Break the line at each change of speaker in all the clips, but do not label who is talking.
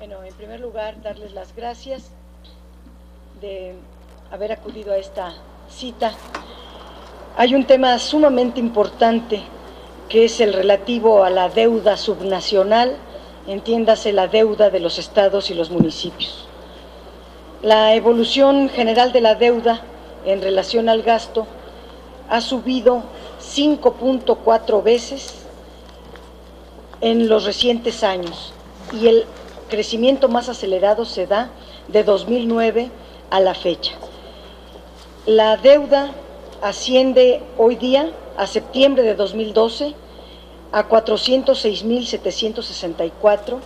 Bueno, en primer lugar, darles las gracias de haber acudido a esta cita. Hay un tema sumamente importante que es el relativo a la deuda subnacional, entiéndase la deuda de los estados y los municipios. La evolución general de la deuda en relación al gasto ha subido 5.4 veces en los recientes años y el crecimiento más acelerado se da de 2009 a la fecha. La deuda asciende hoy día, a septiembre de 2012, a 406.764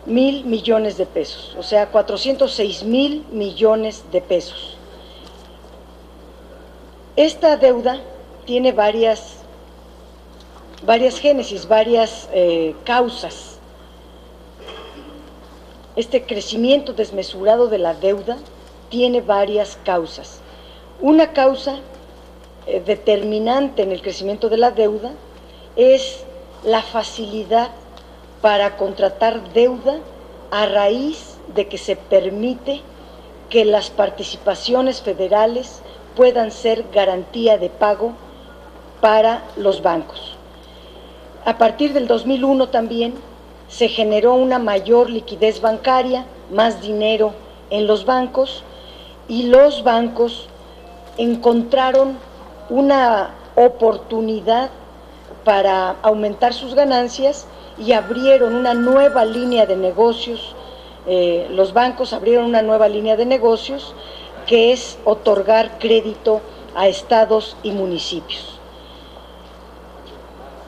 mil millones de pesos, o sea, 406.000 millones de pesos. Esta deuda tiene varias génesis, varias causas. Este crecimiento desmesurado de la deuda tiene varias causas. Una causa determinante en el crecimiento de la deuda es la facilidad para contratar deuda a raíz de que se permite que las participaciones federales puedan ser garantía de pago para los bancos. A partir del 2001 también se generó una mayor liquidez bancaria, más dinero en los bancos, y los bancos encontraron una oportunidad para aumentar sus ganancias y abrieron una nueva línea de negocios. Los bancos abrieron una nueva línea de negocios que es otorgar crédito a estados y municipios.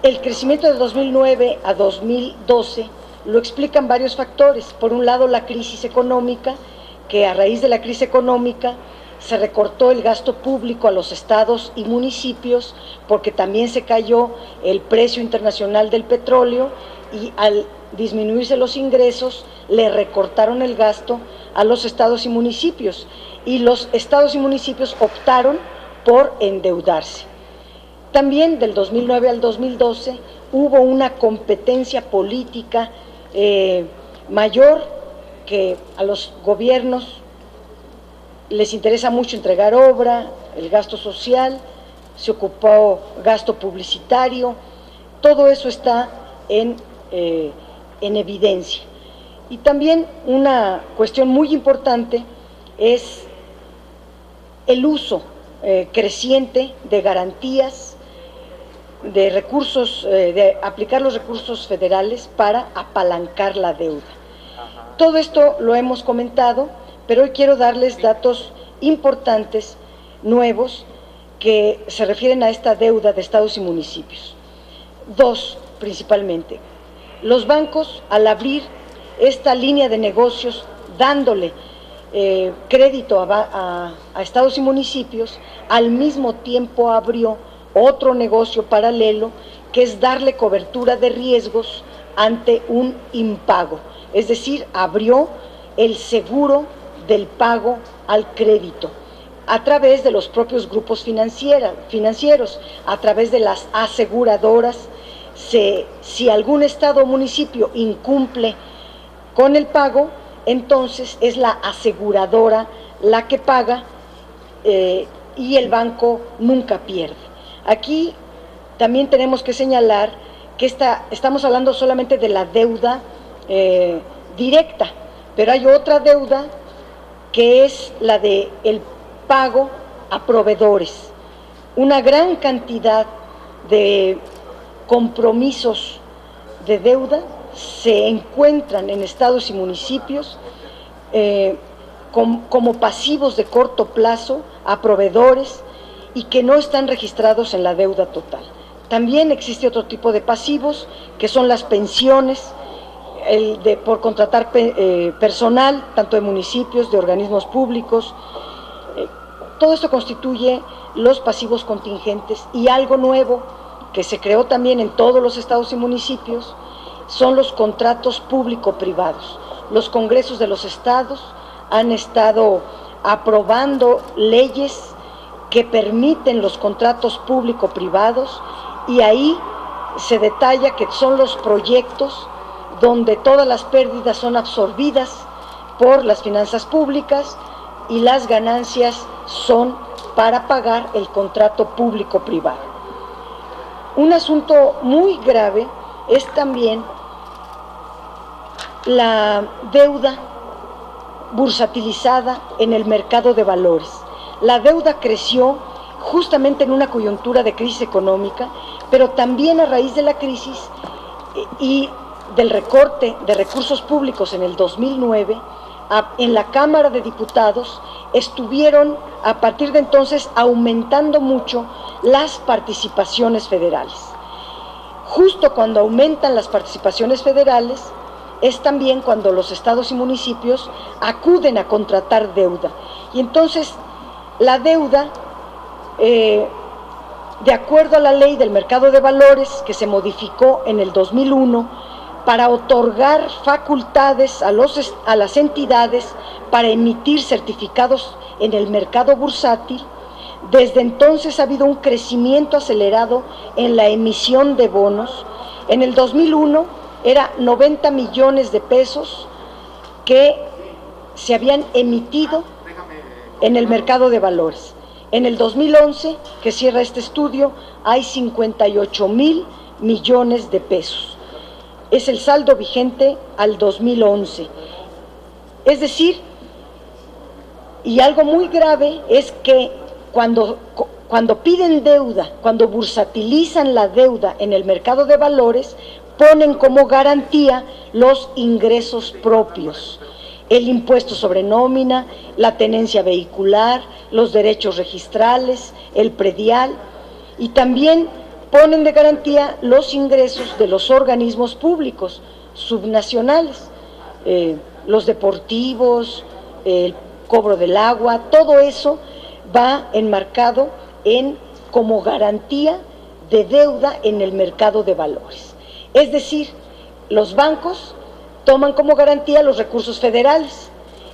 El crecimiento de 2009 a 2012 lo explican varios factores. Por un lado, la crisis económica, que a raíz de la crisis económica se recortó el gasto público a los estados y municipios porque también se cayó el precio internacional del petróleo y al disminuirse los ingresos le recortaron el gasto a los estados y municipios y los estados y municipios optaron por endeudarse. También del 2009 al 2012 hubo una competencia política mayor, que a los gobiernos les interesa mucho entregar obra, el gasto social, se ocupó gasto publicitario, todo eso está en evidencia. Y también una cuestión muy importante es el uso creciente de garantías, de recursos, de aplicar los recursos federales para apalancar la deuda. Todo esto lo hemos comentado, pero hoy quiero darles datos importantes, nuevos, que se refieren a esta deuda de estados y municipios. Dos, principalmente. Los bancos, al abrir esta línea de negocios, dándole crédito a estados y municipios, al mismo tiempo abrió otro negocio paralelo, que es darle cobertura de riesgos ante un impago. Es decir, abrió el seguro del pago al crédito a través de los propios grupos financieros, a través de las aseguradoras. Si algún estado o municipio incumple con el pago, entonces es la aseguradora la que paga y el banco nunca pierde. Aquí también tenemos que señalar que estamos hablando solamente de la deuda directa, pero hay otra deuda que es la de el pago a proveedores. Una gran cantidad de compromisos de deuda se encuentran en estados y municipios como pasivos de corto plazo a proveedores y que no están registrados en la deuda total. También existe otro tipo de pasivos, que son las pensiones, por contratar personal, tanto de municipios, de organismos públicos. Todo esto constituye los pasivos contingentes, y algo nuevo que se creó también en todos los estados y municipios son los contratos público-privados. Los congresos de los estados han estado aprobando leyes que permiten los contratos público-privados, y ahí se detalla que son los proyectos donde todas las pérdidas son absorbidas por las finanzas públicas y las ganancias son para pagar el contrato público-privado. Un asunto muy grave es también la deuda bursatilizada en el mercado de valores. La deuda creció justamente en una coyuntura de crisis económica, pero también a raíz de la crisis y del recorte de recursos públicos en el 2009, en la Cámara de Diputados estuvieron a partir de entonces aumentando mucho las participaciones federales. Justo cuando aumentan las participaciones federales es también cuando los estados y municipios acuden a contratar deuda. Y entonces la deuda, de acuerdo a la ley del mercado de valores que se modificó en el 2001, para otorgar facultades a las entidades para emitir certificados en el mercado bursátil, desde entonces ha habido un crecimiento acelerado en la emisión de bonos. En el 2001 era 90 millones de pesos que se habían emitido en el mercado de valores. En el 2011, que cierra este estudio, hay 58,000 millones de pesos. Es el saldo vigente al 2011. Es decir, y algo muy grave es que cuando piden deuda, cuando bursatilizan la deuda en el mercado de valores, ponen como garantía los ingresos propios, el impuesto sobre nómina, la tenencia vehicular, los derechos registrales, el predial, y también ponen de garantía los ingresos de los organismos públicos subnacionales, los deportivos, el cobro del agua, todo eso va enmarcado como garantía de deuda en el mercado de valores. Es decir, los bancos toman como garantía los recursos federales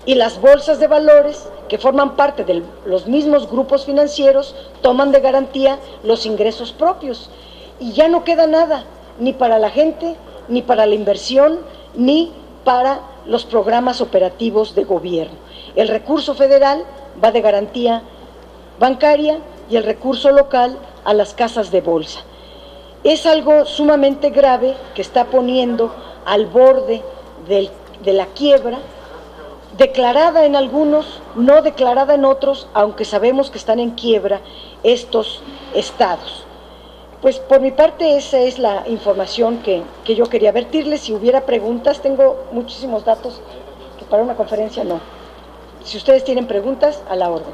y las bolsas de valores, que forman parte de los mismos grupos financieros, toman de garantía los ingresos propios. Y ya no queda nada, ni para la gente, ni para la inversión, ni para los programas operativos de gobierno. El recurso federal va de garantía bancaria y el recurso local a las casas de bolsa. Es algo sumamente grave que está poniendo al borde de la quiebra, declarada en algunos, no declarada en otros, aunque sabemos que están en quiebra estos estados. Pues por mi parte esa es la información que yo quería vertirles. Si hubiera preguntas, tengo muchísimos datos que para una conferencia no. Si ustedes tienen preguntas, a la orden.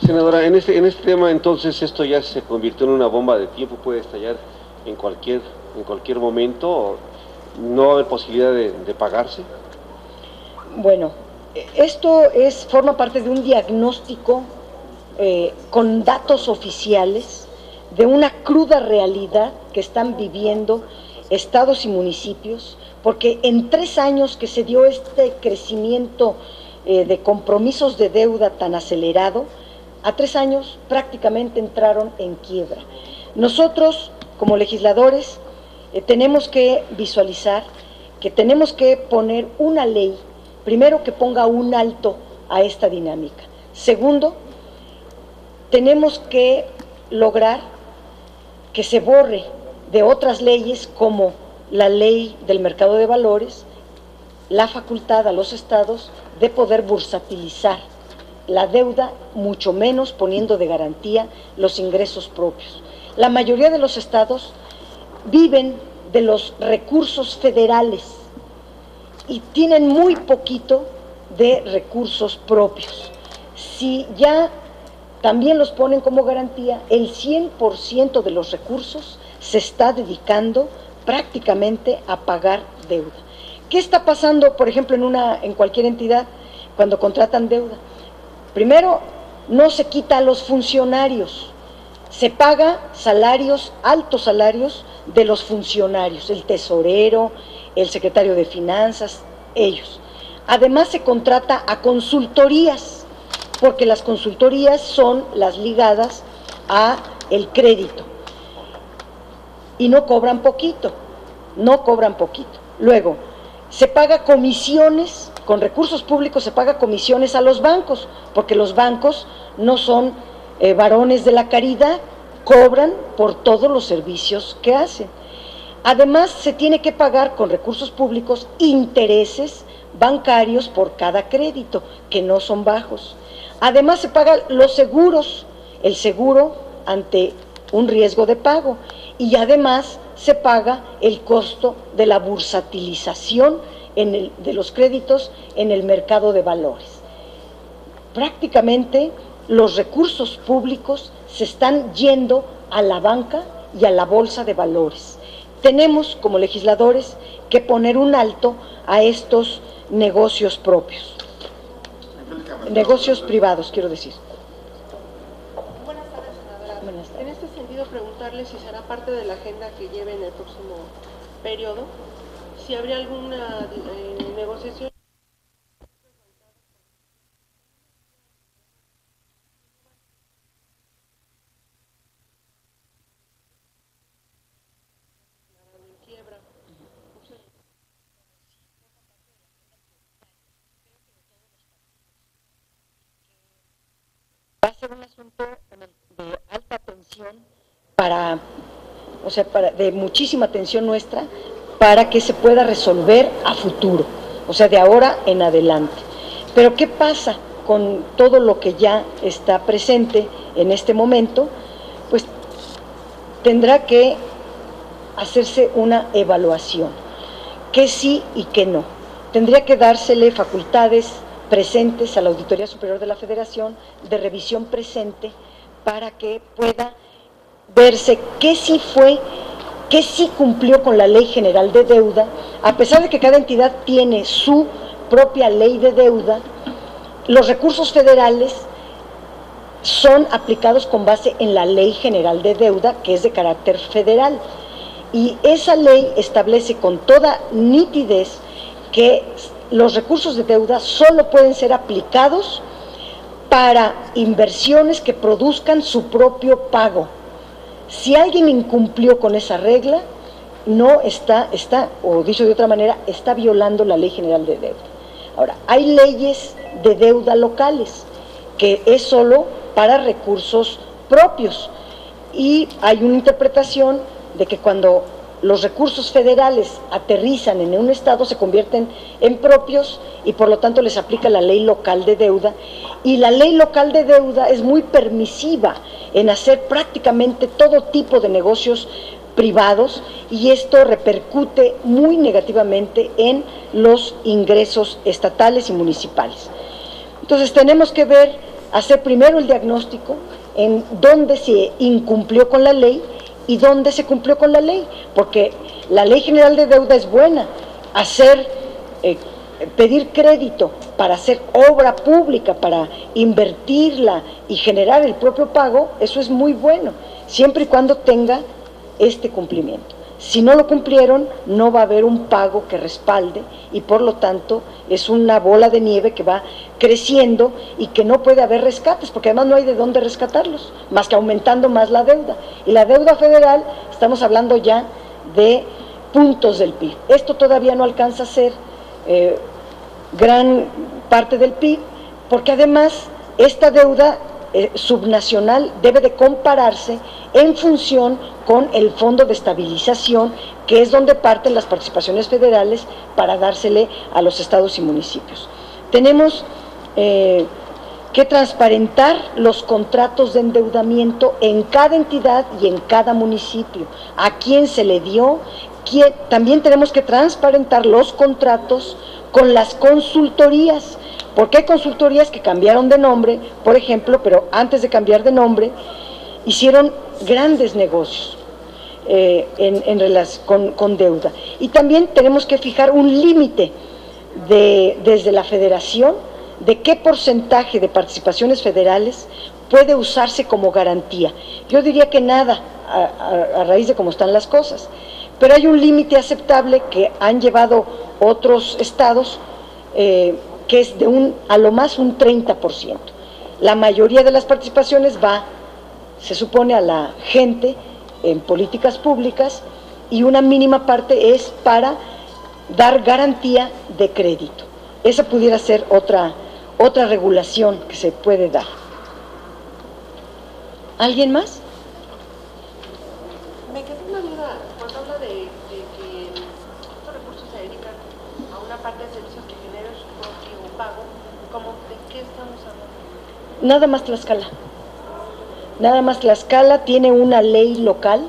Senadora, en este tema entonces esto ya se convirtió en una bomba de tiempo, puede estallar en cualquier momento, ¿no va a haber posibilidad de pagarse?
Bueno, esto forma parte de un diagnóstico con datos oficiales de una cruda realidad que están viviendo estados y municipios, porque en 3 años que se dio este crecimiento de compromisos de deuda tan acelerado, a 3 años prácticamente entraron en quiebra. Nosotros, como legisladores, tenemos que visualizar que tenemos que poner una ley, primero, que ponga un alto a esta dinámica. Segundo, tenemos que lograr que se borre de otras leyes como la ley del mercado de valores la facultad a los estados de poder bursatilizar la deuda, mucho menos poniendo de garantía los ingresos propios. La mayoría de los estados viven de los recursos federales y tienen muy poquito de recursos propios. Si ya también los ponen como garantía, el 100% de los recursos se está dedicando prácticamente a pagar deuda. ¿Qué está pasando, por ejemplo, en cualquier entidad cuando contratan deuda? Primero, no se quita a los funcionarios, se paga salarios, altos salarios de los funcionarios, el tesorero, el secretario de finanzas, ellos. Además se contrata a consultorías, porque las consultorías son las ligadas a el crédito. y no cobran poquito, no cobran poquito. Luego, se paga comisiones, con recursos públicos se paga comisiones a los bancos, porque los bancos no son varones de la caridad, cobran por todos los servicios que hacen. Además, se tiene que pagar con recursos públicos intereses bancarios por cada crédito, que no son bajos. Además, se pagan los seguros, el seguro ante un riesgo de pago, y además se paga el costo de la bursatilización de los créditos en el mercado de valores. Prácticamente los recursos públicos se están yendo a la banca y a la bolsa de valores. Tenemos como legisladores que poner un alto a estos negocios propios, negocios privados, quiero decir.
Buenas tardes, senadora. En este sentido, preguntarle si será parte de la agenda que lleve en el próximo periodo, si habría alguna negociación.
Va a ser un asunto de alta tensión de muchísima tensión nuestra, para que se pueda resolver a futuro, o sea, de ahora en adelante. Pero ¿qué pasa con todo lo que ya está presente en este momento? Pues tendrá que hacerse una evaluación, qué sí y qué no. Tendría que dársele facultades presentes a la Auditoría Superior de la Federación de revisión presente, para que pueda verse qué sí fue, qué sí cumplió con la Ley General de Deuda, a pesar de que cada entidad tiene su propia ley de deuda. Los recursos federales son aplicados con base en la Ley General de Deuda, que es de carácter federal, y esa ley establece con toda nitidez que los recursos de deuda solo pueden ser aplicados para inversiones que produzcan su propio pago. Si alguien incumplió con esa regla, no está, o dicho de otra manera, está violando la Ley General de Deuda. Ahora, hay leyes de deuda locales, que es solo para recursos propios, y hay una interpretación de que cuando los recursos federales aterrizan en un estado se convierten en propios, y por lo tanto les aplica la ley local de deuda, y la ley local de deuda es muy permisiva en hacer prácticamente todo tipo de negocios privados, y esto repercute muy negativamente en los ingresos estatales y municipales. Entonces tenemos que hacer primero el diagnóstico en dónde se incumplió con la ley y dónde se cumplió con la ley, porque la Ley General de Deuda es buena. Pedir crédito para hacer obra pública, para invertirla y generar el propio pago, eso es muy bueno, siempre y cuando tenga este cumplimiento. Si no lo cumplieron, no va a haber un pago que respalde, y por lo tanto es una bola de nieve que va creciendo y que no puede haber rescates, porque además no hay de dónde rescatarlos, más que aumentando más la deuda. Y la deuda federal, estamos hablando ya de puntos del PIB. Esto todavía no alcanza a ser gran parte del PIB, porque además esta deuda subnacional debe de compararse en función con el Fondo de Estabilización, que es donde parten las participaciones federales para dársele a los estados y municipios. Tenemos que transparentar los contratos de endeudamiento en cada entidad y en cada municipio, a quién se le dio. También tenemos que transparentar los contratos con las consultorías, porque hay consultorías que cambiaron de nombre, por ejemplo, pero antes de cambiar de nombre hicieron grandes negocios con deuda. Y también tenemos que fijar un límite desde la federación de qué porcentaje de participaciones federales puede usarse como garantía. Yo diría que nada, a raíz de cómo están las cosas, pero hay un límite aceptable que han llevado otros estados, que es a lo más un 30%. La mayoría de las participaciones va, se supone, a la gente en políticas públicas y una mínima parte es para dar garantía de crédito. Esa pudiera ser otra regulación que se puede dar. ¿Alguien más?
Me quedó una duda cuando habla de que estos recursos se dedican a una parte de servicios que genera su propio pago. ¿Cómo de qué estamos hablando?
Nada más Tlaxcala. Nada más Tlaxcala tiene una ley local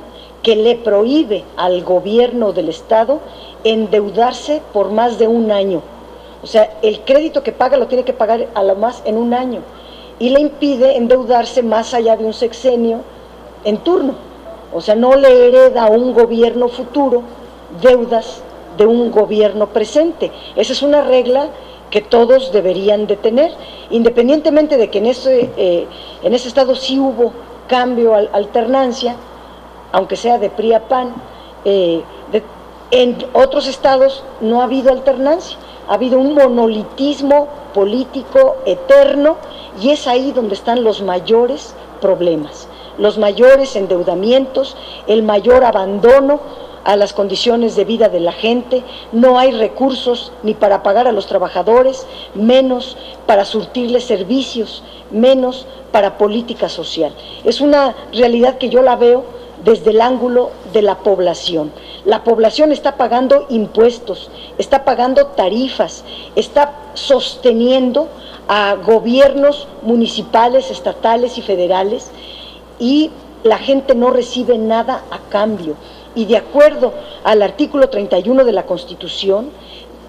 que le prohíbe al gobierno del estado endeudarse por más de un año. O sea, el crédito que paga lo tiene que pagar a lo más en un año y le impide endeudarse más allá de un sexenio en turno. O sea, no le hereda a un gobierno futuro deudas de un gobierno presente. Esa es una regla que todos deberían de tener, independientemente de que en ese estado sí hubo cambio, alternancia, aunque sea de PRI a PAN. En otros estados no ha habido alternancia, ha habido un monolitismo político eterno y es ahí donde están los mayores problemas, los mayores endeudamientos, el mayor abandono a las condiciones de vida de la gente. No hay recursos ni para pagar a los trabajadores, menos para surtirles servicios, menos para política social. Es una realidad que yo la veo desde el ángulo de la población. La población está pagando impuestos, está pagando tarifas, está sosteniendo a gobiernos municipales, estatales y federales, y la gente no recibe nada a cambio. Y de acuerdo al artículo 31 de la Constitución,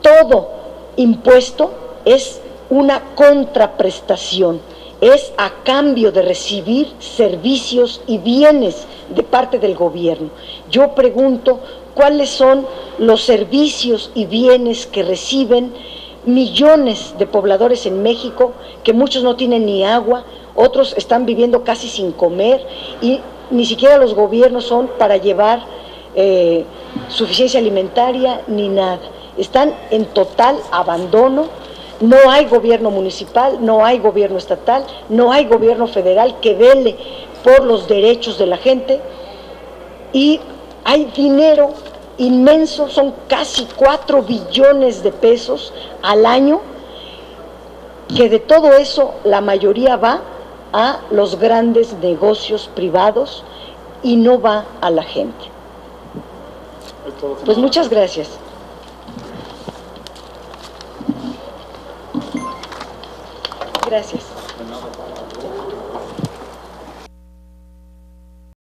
todo impuesto es una contraprestación, es a cambio de recibir servicios y bienes de parte del gobierno. Yo pregunto, ¿cuáles son los servicios y bienes que reciben millones de pobladores en México, que muchos no tienen ni agua, otros están viviendo casi sin comer y ni siquiera los gobiernos son para llevar suficiencia alimentaria ni nada? Están en total abandono. No hay gobierno municipal, no hay gobierno estatal, no hay gobierno federal que vele por los derechos de la gente, y hay dinero inmenso, son casi 4 billones de pesos al año, que de todo eso la mayoría va a los grandes negocios privados y no va a la gente. Pues muchas gracias. Gracias.